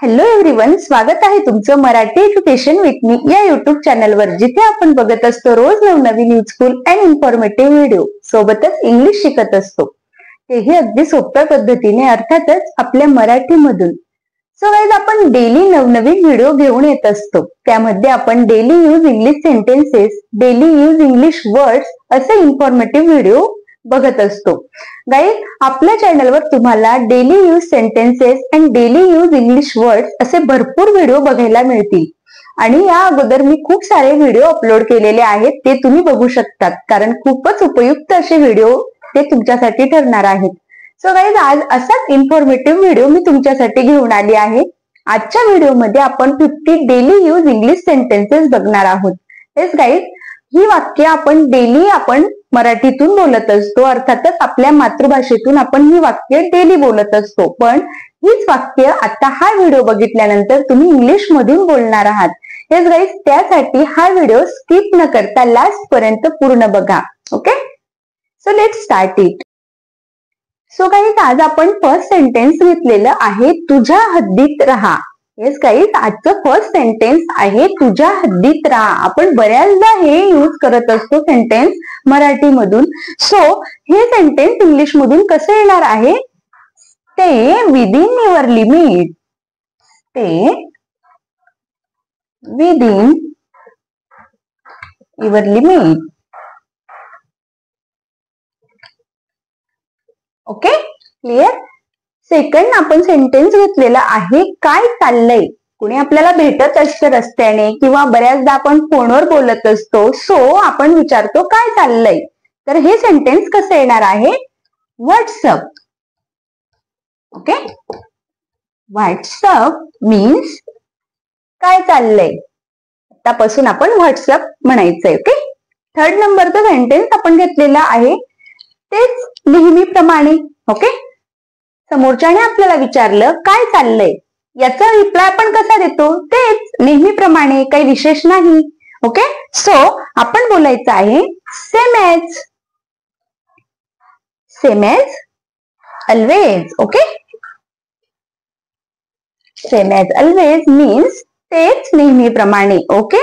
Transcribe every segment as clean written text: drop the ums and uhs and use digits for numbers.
Hello everyone, स्वागत आहे तुमचं मराठी एज्युकेशन विथ मी या युट्यूब चॅनलवर, जिथे आपण बघत असतो रोज नवनवीन युजफुल अँड इन्फॉर्मेटिव्ह व्हिडिओ, सोबतच इंग्लिश शिकत असतो, तेही अगदी सोप्या पद्धतीने, अर्थातच आपल्या मराठीमधून. सो गाइस, आपण डेली नवनवीन व्हिडिओ घेऊन येत असतो. त्यामध्ये आपण daily use English sentences, daily use English words असे इन्फॉर्मेटिव्ह व्हिडिओ बघत असतो. गाइस, आपल्या चॅनलवर तुम्हाला daily use sentences and daily use English words असे भरपूर व्हिडिओ बघायला मिळतील. आणि या अगोदर मी खूप सारे व्हिडिओ अपलोड केलेले आहेत, ते तुम्ही बघू शकतात, कारण खूपच उपयुक्त असे व्हिडिओ ते तुमच्यासाठी ठरणार आहेत. सो गाइस, आज असाच इन्फॉर्मेटिव्ह व्हिडिओ मी तुमच्यासाठी घेऊन आली आहे. आजच्या व्हिडिओमध्ये आपण 50 डेली यूज इंग्लिश सेंटेन्सेस बघणार आहोत. येस गाइस, ही वाक्य आपण डेली मराठीतून बोलत असतो, अर्थातच आपल्या मातृभाषेतून आपण ही वाक्य डेली बोलत असतो. पण हीच वाक्य आता हा व्हिडिओ बघितल्यानंतर तुम्ही इंग्लिश मधून बोलणार आहात. येस गाइस, त्यासाठी हा व्हिडिओ स्किप न करता लास्ट पर्यंत पूर्ण बघा. Okay, so let's start it. So guys, आज आपण फर्स्ट सेंटेन्स घेतलेलं आहे, तुझ्या हद्दीत राहा. येस गाइस, आजचं फर्स्ट सेंटेन्स आहे तुझ्या हद्दीत राहा. आपण बऱ्याचदा हे यूज करत असतो सेंटेन्स मराठीमधून. सो हे सेंटेन्स इंग्लिश मधून कसं येणार आहे? Stay within your limit. Stay within your limit. Okay, clear. Second आपण सेंटेन्स घेतलेला आहे, काय चाललंय. कुणी आपल्याला भेटत असतं रस्त्याने किंवा बऱ्याचदा आपण फोनवर बोलत असतो. सो आपण विचारतो काय चाललंय. तर हे सेंटेन्स कसं येणार आहे? व्हॉट्सअप. ओके, व्हॉट्सअप मीन्स काय चाललंय. आतापासून आपण व्हॉट्सअप म्हणायचंय. ओके, थर्ड नंबरचा सेंटेन्स आपण घेतलेला आहे, तेच नेहमीप्रमाणे. ओके, समोरच्याने आपल्याला विचारलं काय चाललंय, याचा रिप्लाय आपण कसा देतो? तेच नेहमीप्रमाणे, काही विशेष नाही. ओके, सो आपण बोलायचं आहे same as. Same as, always. Okay, same as always means तेच नेहमीप्रमाणे. ओके,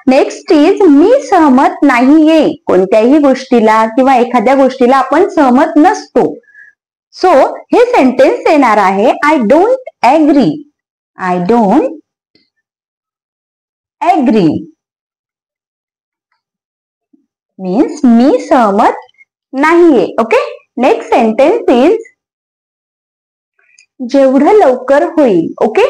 नेक्स्ट इज मी सहमत नाहीये. कोणत्याही गोष्टीला किंवा एखाद्या गोष्टीला आपण सहमत नसतो. सो हे सेंटेन्स येणार आहे, I don't agree. I don't agree means मी सहमत नाहीये. ओके, नेक्स्ट सेंटेन्स इज जेवढं लवकर होईल. ओके,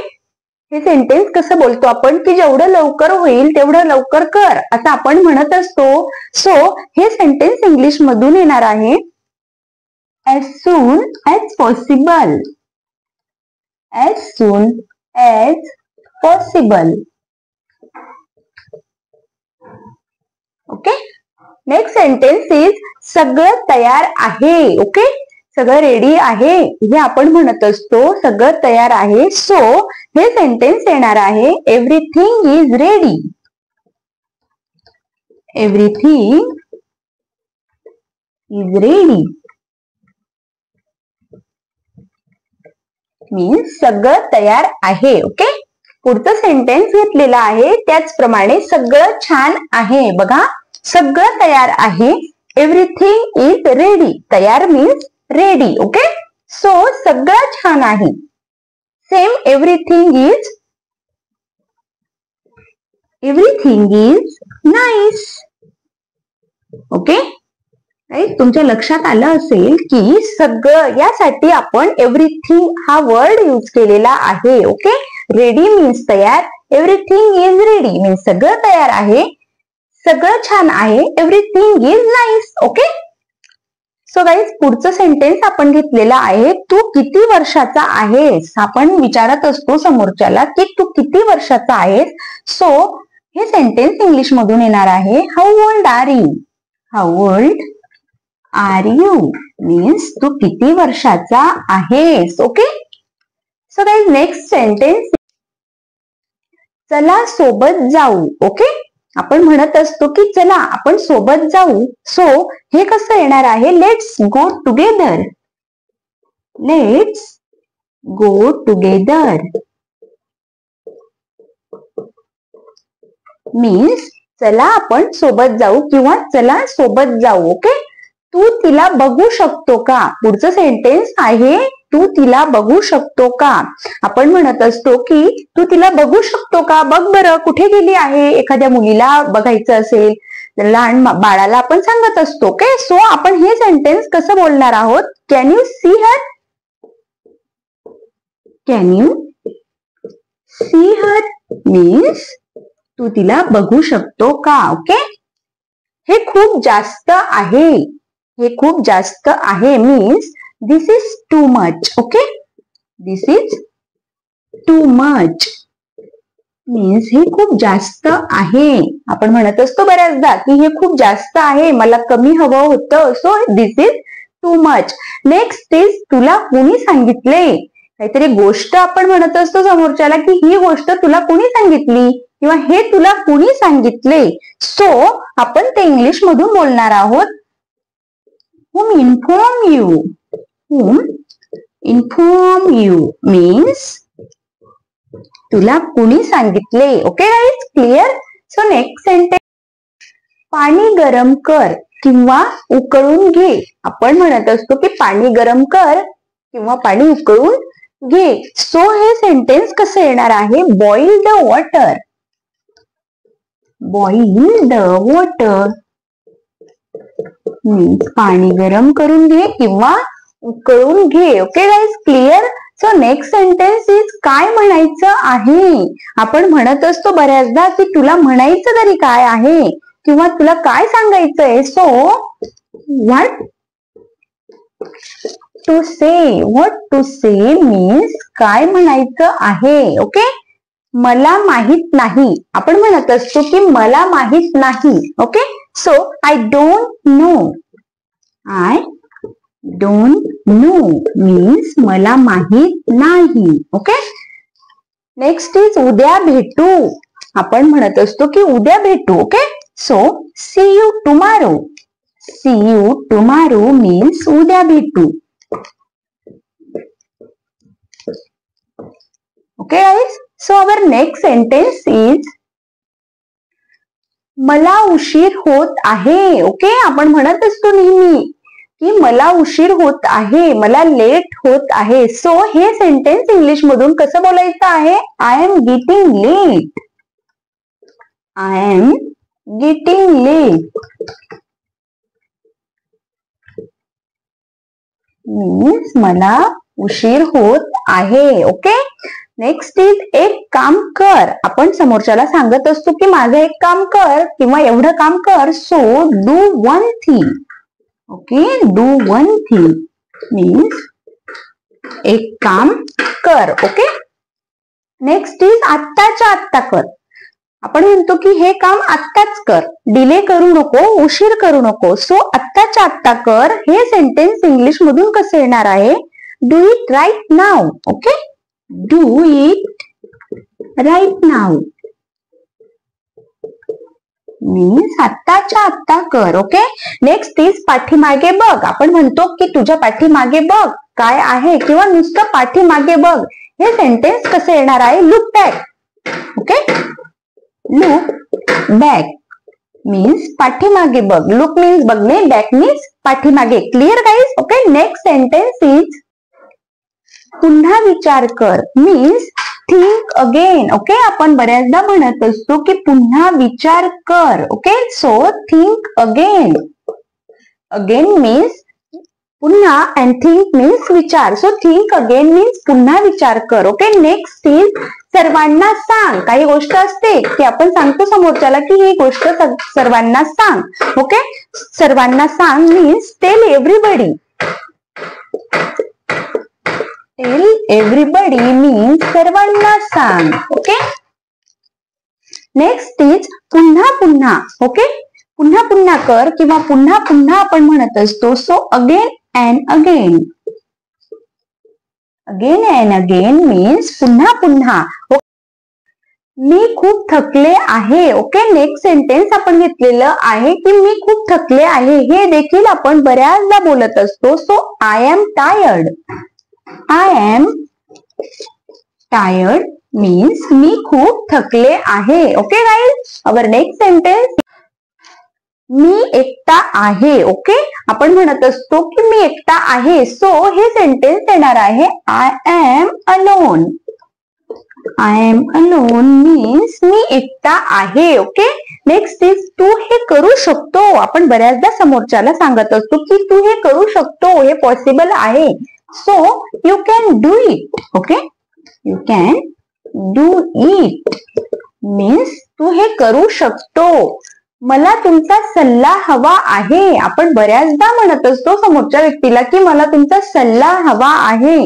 हे सेंटेन्स कसं बोलतो आपण की जेवढं लवकर होईल तेवढं लवकर कर, असं आपण म्हणत असतो. सो हे सेंटेन्स इंग्लिश मधून येणार आहे, as soon as possible. As soon as possible. Okay, next sentence is सगळं तयार आहे. ओके, सगळं रेडी आहे हे आपण म्हणत असतो, सगळं तयार आहे. सो हे सेंटेन्स येणार आहे, everything is ready. Everything is ready means सगळं तयार आहे. ओके, पुढचं सेंटेन्स घेतलेलं आहे, त्याचप्रमाणे सगळं छान आहे. बघा, सगळं तयार आहे. Everything is ready. तयार मीन्स रेडी. ओके, सो सगळं छान आहे. Same everything is nice. Okay, तुमच्या लक्षात आलं असेल की सगळं यासाठी आपण एव्हरीथिंग हा वर्ड यूज केलेला आहे. ओके, रेडी मीन्स तयार, एव्हरीथिंग इज रेडी मीन्स सगळं तयार आहे, सगळं छान आहे, everything is nice. Okay, so guys, पुढचं सेंटेन्स आपण घेतलेला आहे, तू किती वर्षाचा आहेस. आपण विचारत असतो समोरच्याला की तू किती वर्षाचा आहेस. सो हे सेंटेन्स इंग्लिश मधून येणार आहे, how old are you. How old are you means तू किती वर्षाचा आहेस. Okay, so guys, next sentence, चला सोबत जाऊ. ओके, आपण म्हणत असतो की चला आपण सोबत जाऊ. सो हे कसं येणार आहे, let's go together. Let's go together means चला आपण सोबत जाऊ किंवा चला सोबत जाऊ. ओके, तू तिला बघू शकतो का? पुढचं सेंटेन्स आहे तू तिला बघू शकतो का. आपण म्हणत असतो की तू तिला बघू शकतो का, बघ बरं कुठे गेली आहे. एखाद्या मुलीला बघायचं असेल, लहान बाळाला आपण सांगत असतो. ओके, सो आपण हे सेंटेन्स कसं बोलणार आहोत? Can you see her? Can you see her means तू तिला बघू शकतो का. ओके, हे खूप जास्त आहे. हे खूप जास्त आहे means this is too much. Okay, this is too much means हे खूप जास्त आहे. आपण म्हणत असतो बऱ्याचदा की हे खूप जास्त आहे, मला कमी हवं होतं. So this is too much. Next is तुला कोणी सांगितले. काहीतरी गोष्ट आपण म्हणत असतो समोरच्याला की ही गोष्ट तुला कोणी सांगितली किंवा हे तुला कोणी सांगितले. सो आपण ते इंग्लिश मधून बोलणार आहोत. whom inform you. whom inform you means तुला कोणी सांगितले. Okay guys, clear. So next sentence, पाणी गरम कर किंवा उकळून घे. आपण म्हणत असतो की पाणी गरम कर किंवा पाणी उकळून घे. सो हे सेंटेन्स कसं येणार आहे? Boil the water. Boil the water means पाणी गरम करून घे किंवा उकळून घे. Okay guys, clear. So next sentence is काय म्हणायचं आहे. आपण म्हणत असतो बऱ्याचदा की तुला म्हणायचं तरी काय आहे किंवा तुला काय सांगायचंय. So what to say. What to say means काय म्हणायचं आहे. ओके, मला माहित नाही. आपण म्हणत असतो की मला माहित नाही. Okay, so I don't know. I don't know means मला माहित नाही. ओके, नेक्स्ट इज उद्या भेटू. आपण म्हणत असतो की उद्या भेटू. Okay, so see you tomorrow. See you tomorrow means उद्या भेटू. Okay guys, so our next sentence is मला उशीर होत आहे. ओके, आपण म्हणत असतो नेहमी की मला उशीर होत आहे, मला लेट होत आहे. सो हे सेंटेन्स इंग्लिश मधून कसं बोलायचं आहे? I am getting late. I am getting late means मला उशीर होत आहे. ओके, नेक्स्ट इज एक काम कर. आपण समोरच्याला सांगत असतो की माझं एक काम कर किंवा एवढं काम कर. So do one thing. Okay, do one thing means एक काम कर. ओके, नेक्स्ट इज आत्ताच्या आत्ता कर. आपण म्हणतो की हे काम आत्ताच कर, डिले करू नको, उशीर करू नको. सो आत्ताच्या आत्ता कर हे सेंटेन्स इंग्लिश मधून कसं येणार आहे? Do it right now. Okay, do it right now means आत्ताच्या आत्ता कर. ओके, नेक्स्ट इज पाठीमागे बघ. आपण म्हणतो की तुझ्या पाठीमागे बघ काय आहे किंवा नुसतं पाठीमागे बघ. हे सेंटेन्स कसं येणार आहे? Look back. Okay, look back means पाठीमागे बघ. लुक मीन्स बघणे, बॅक मीन्स पाठीमागे. Clear guys? Okay, next sentence is पुन्हा विचार कर मीन्स थिंक अगेन. ओके, आपण बऱ्याचदा म्हणत असतो की पुन्हा विचार कर. Okay, so think again. Again means पुन्हा अँड थिंक मीन्स विचार. सो थिंक अगेन मीन्स पुन्हा विचार कर. ओके, नेक्स्ट इज सर्वांना सांग. काही गोष्ट असते की आपण सांगतो समोरच्याला की ही गोष्ट सर्वांना सांग. ओके, सर्वांना सांग means tell everybody. Tell everybody means सर्वांना सांग. ओके, नेक्स्ट इज पुन्हा पुन्हा. ओके, पुन्हा पुन्हा कर किंवा पुन्हा पुन्हा आपण म्हणत असतो. So again and again. Again and again means पुन्हा पुन्हा. मी खूप थकले आहे. ओके, नेक्स्ट सेंटेन्स आपण घेतलेलं आहे की मी खूप थकले आहे. हे देखील आपण बऱ्याचदा बोलत असतो. So I am tired. I am tired means मी खूप थकले आहे. Okay guys, our next sentence, मी एकटा आहे. ओके, आपण म्हणत असतो की मी एकटा आहे. सो हे सेंटेन्स येणार आहे I am alone. I am alone means मी एकटा आहे. ओके, नेक्स्ट इज तू हे करू शकतो. आपण बऱ्याचदा समोरच्याला सांगत असतो की तू हे करू शकतो, हे पॉसिबल आहे. So you can do it. Okay, you can do it means तू हे करू शकतो. मला तुमचा सल्ला हवा आहे. आपण बऱ्याचदा म्हणत असतो समोरच्या व्यक्तीला की मला तुमचा सल्ला हवा आहे.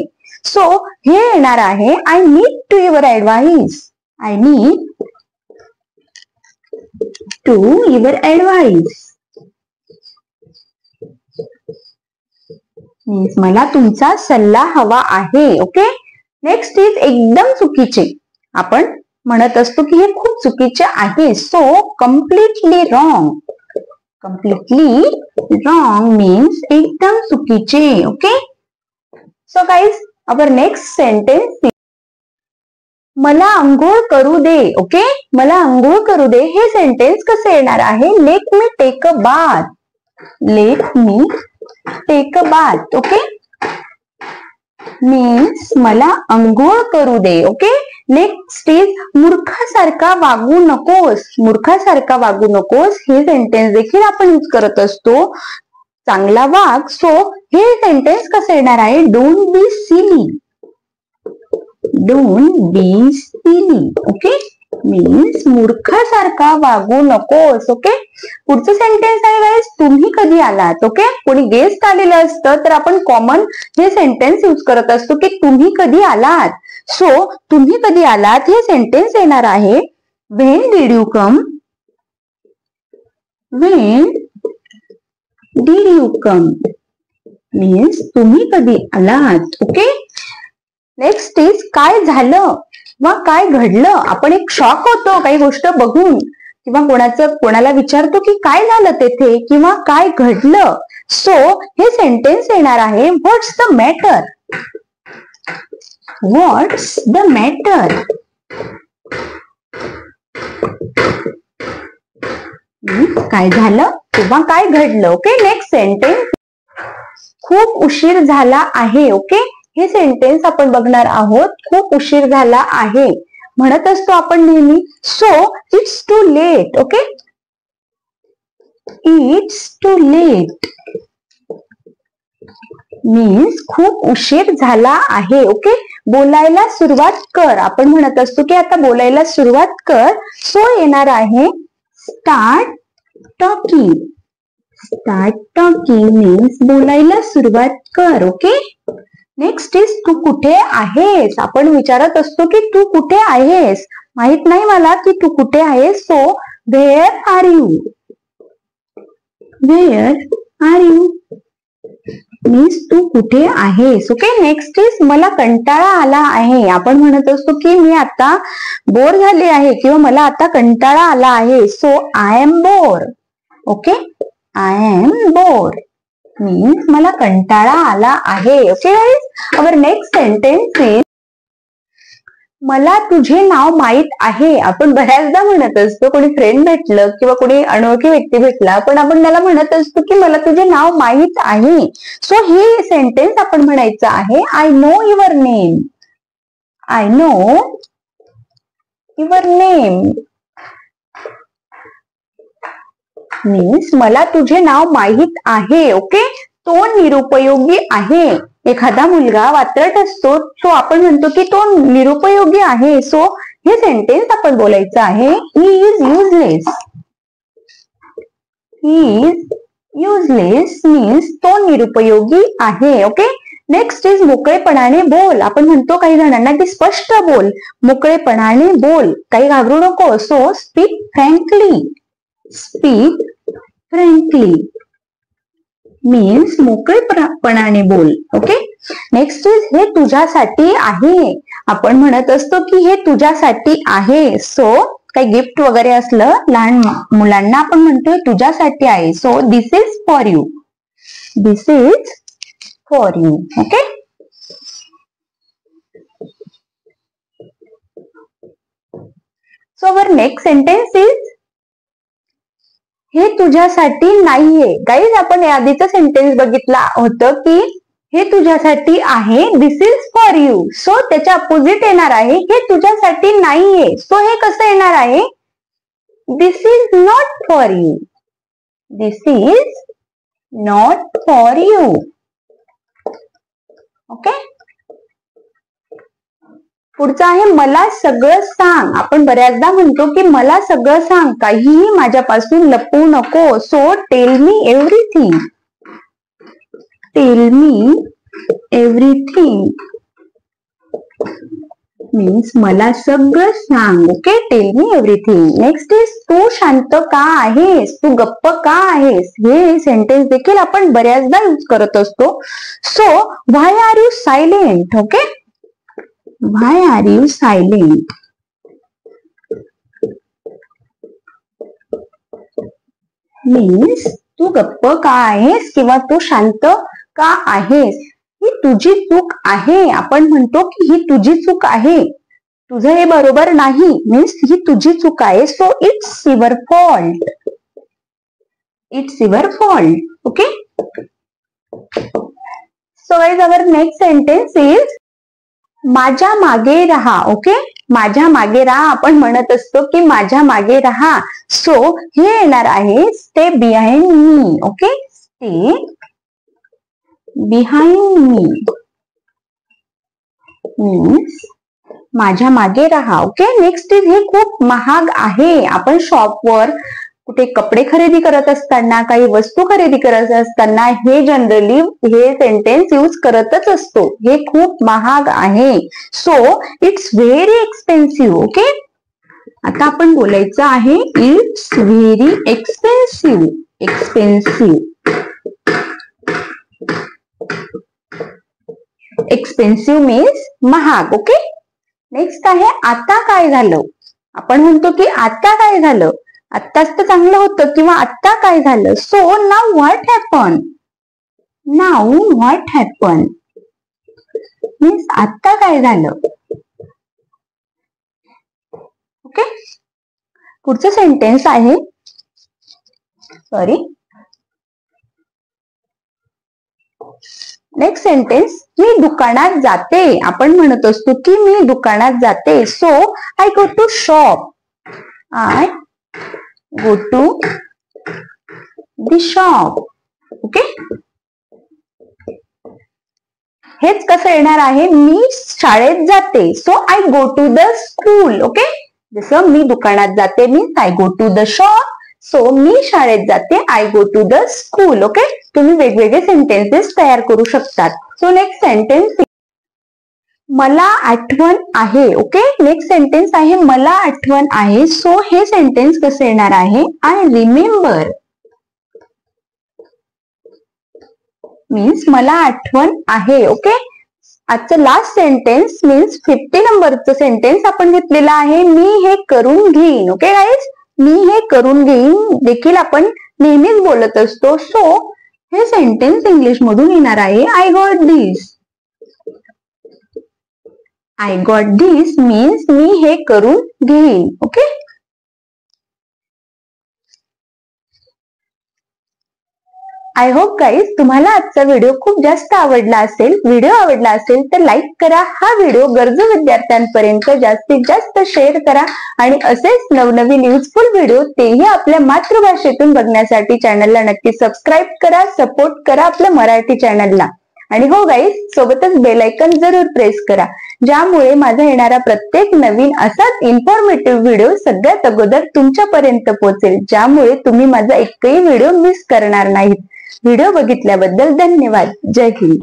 सो हे येणार आहे I need to your advice. I need to your advice means मला तुमचा सल्ला हवा आहे. ओके, नेक्स्ट इज एकदम चुकीचे. आपण म्हणत असतो की हे खूप चुकीचे आहे. So completely wrong. Completely wrong means एकदम चुकीचे. Okay, so guys our next sentence, मला अंघोळ करू दे. ओके, मला अंघोळ करू दे हे सेंटेन्स कसं येणार आहे, let me take a bath. Let me take a bath. Okay, means मला अंघोळ करू दे. ओके, नेक्स्ट इज मूर्खासारखा वागू नकोस. मूर्खासारखा वागू नकोस हे सेंटेन्स देखील आपण यूज करत असतो. चांगला वाग. सो हे सेंटेन्स कसं येणार आहे, don't be silly. Don't be silly. Okay, means मूर्खासारखा वागू नकोस. ओके, पुढचं सेंटेन्स आहे गाईज, तुम्ही कधी आलात. ओके, कोणी गेस्ट आलेलं असतं तर आपण कॉमन हे सेंटेन्स यूज करत असतो की तुम्ही कधी आलात. सो तुम्ही कधी आलात हे सेंटेन्स येणार आहे when did you come. When did you come means तुम्ही कधी आलात. ओके, नेक्स्ट इज काय झालं वा काय घडलं. आपण एक शॉक होतो काही गोष्ट बघून किंवा कोणाला विचारतो की काय झालं तेथे किंवा काय घडलं. सो हे सेंटेन्स येणार आहे what's the matter. What's the matter काय झालं किंवा काय घडलं. ओके, नेक्स्ट सेंटेन्स, खूप उशीर झाला आहे. ओके, हे सेंटेन्स आपण बघणार आहोत. खूप उशीर झाला आहे म्हणत असतो आपण नेहमी. So it's too late. Okay, it's too late means खूप उशीर झाला आहे. ओके, बोलायला सुरुवात कर. आपण म्हणत असतो की आता बोलायला सुरुवात कर. सो येणार आहे start talking. Start talking means बोलायला सुरुवात कर. ओके, नेक्स्ट इज तू कुठे आहेस. आपण विचारत असतो की तू कुठे आहेस, माहित नाही मला की तू कुठे आहेस. So where are you. Where are you means तू कुठे आहेस. ओके, नेक्स्ट इज मला कंटाळा आला आहे. आपण म्हणत असतो की मी आता बोर झाले आहे किंवा मला आता कंटाळा आला आहे. So I am bore. Okay, I am bore means मला कंटाळा आला आहे. Okay guys, our next sentence is मला तुझे नाव माहित आहे. आपण बऱ्याचदा म्हणत असतो, कोणी फ्रेंड भेटलं किंवा कोणी अनोळखी व्यक्ती भेटला पण आपण त्याला म्हणत असतो की मला तुझे नाव माहित आहे. सो हे सेंटेन्स आपण म्हणायचं आहे I know your name. I know your name means मला तुझे नाव माहित आहे. ओके, तो निरुपयोगी आहे. एखादा मुलगा वात्रट असतो सो आपण म्हणतो की तो निरुपयोगी आहे. सो हे सेंटेन्स आपण बोलायचं आहे he is useless. He is useless means तो निरुपयोगी आहे. ओके, नेक्स्ट इज मोकळेपणाने बोल. आपण म्हणतो काही जणांना की स्पष्ट बोल, मोकळेपणाने बोल, काही घाबरू नको. So speak frankly. Speak frankly means मोकळेपणाने बोल. ओके, नेक्स्ट इज हे तुझ्यासाठी आहे. आपण म्हणत असतो की हे तुझ्यासाठी आहे. सो काही गिफ्ट वगैरे असलं लहान मुलांना आपण म्हणतोय तुझ्यासाठी आहे. So this is for you. This is for you. Okay, so our next sentence is हे तुझ्यासाठी नाहीये. गाईज आपण आधीचा सेंटेन्स बघितला होतं की हे तुझ्यासाठी आहे, this is for you. So त्याच्या अपोजिट येणार आहे हे तुझ्यासाठी नाहीये. सो हे कसं येणार आहे, this is not for you. This is not for you. Okay. पुढचं आहे मला सगळं सांग. आपण बऱ्याचदा म्हणतो की मला सगळं सांग, काहीही माझ्यापासून लपवू नको. So tell me everything. Tell me everything means मला सगळं सांग. Okay. Tell me everything. Next is तू शांत का आहेस, तू गप्प का आहेस. हे सेंटेन्स देखील आपण बऱ्याचदा यूज करत असतो. So why are you silent. Okay. Why are you silent? Means तू गप्प का आहेस किंवा तू शांत का आहेस. ही तुझी चूक आहे. आपण म्हणतो की ही तुझी चूक आहे, तुझं हे बरोबर नाही. मीन्स ही तुझी चूक आहे. So it's your fault. It's your fault. Okay. So guys our next sentence is माझ्या मागे रहा. ओके. माझ्या मागे राहा. आपण म्हणत असतो की माझ्या मागे राहा. सो हे येणार आहे stay behind me. Okay. Stay behind me means माझ्या मागे राहा. ओके. नेक्स्ट इज हे खूप महाग आहे. आपण शॉपवर कुठे कपडे खरेदी करत असताना, काही वस्तू खरेदी करत असताना हे जनरली हे सेंटेन्स यूज करतच असतो. हे खूप महाग आहे. So it's very expensive. Okay. आता आपण बोलायचं आहे it's very expensive. Expensive. Expensive means महाग. ओके. नेक्स्ट आहे आता काय झालं. आपण म्हणतो की आता काय झालं, आत्ताच तर चांगलं होतं किंवा आत्ता काय झालं. So now what happen. Now what happen means आत्ता काय झालं. ओके. पुढचं सेंटेन्स आहे नेक्स्ट सेंटेन्स मी दुकानात जाते. आपण म्हणत असतो की मी दुकानात जाते. So I go to shop. I go to the shop. Okay. हेच कसं येणार आहे, मी शाळेत जाते. So I go to the school. Okay. जसं मी दुकानात जाते means I go to the shop. So मी शाळेत जाते I go to the school. Okay. तुम्ही वेगवेगळे सेंटेन्सेस तयार करू शकतात. सो नेक्स्ट सेंटेन्स मला आठवण आहे. ओके. नेक्स्ट सेंटेन्स आहे मला आठवण आहे. सो हे सेंटेन्स कसं येणार आहे, आय रिमेंबर मीन्स मला आठवण आहे. ओके. आजचं लास्ट सेंटेन्स मीन्स 50 नंबरचं सेंटेन्स आपण घेतलेलं आहे मी हे करून घेईन. Okay guys. मी हे करून घेईन देखील आपण नेहमीच बोलत असतो. सो हे सेंटेन्स इंग्लिश मधून येणार आहे I got this. I got this means मी हे करून घेईन. ओके. आय होप गाईज तुम्हाला आजचा व्हिडिओ खूप जास्त आवडला असेल. व्हिडिओ आवडला असेल तर लाईक करा. हा व्हिडिओ गरजू विद्यार्थ्यांपर्यंत जास्तीत जास्त शेअर करा आणि असेच नवनवीन युजफुल व्हिडिओ तेही आपल्या मातृभाषेतून बघण्यासाठी चॅनलला नक्की सबस्क्राईब करा, सपोर्ट करा आपल्या मराठी चॅनलला. आणि हो गाईज सोबतच बेल आयकॉन जरूर प्रेस करा, ज्यामुळे माझा येणारा प्रत्येक नवीन असाच इन्फॉर्मेटिव्ह व्हिडिओ सगळ्यात अगोदर तुमच्यापर्यंत पोहोचेल, ज्यामुळे तुम्ही माझा एकही व्हिडिओ मिस करणार नाहीत. व्हिडिओ बघितल्याबद्दल धन्यवाद. जय हिंद.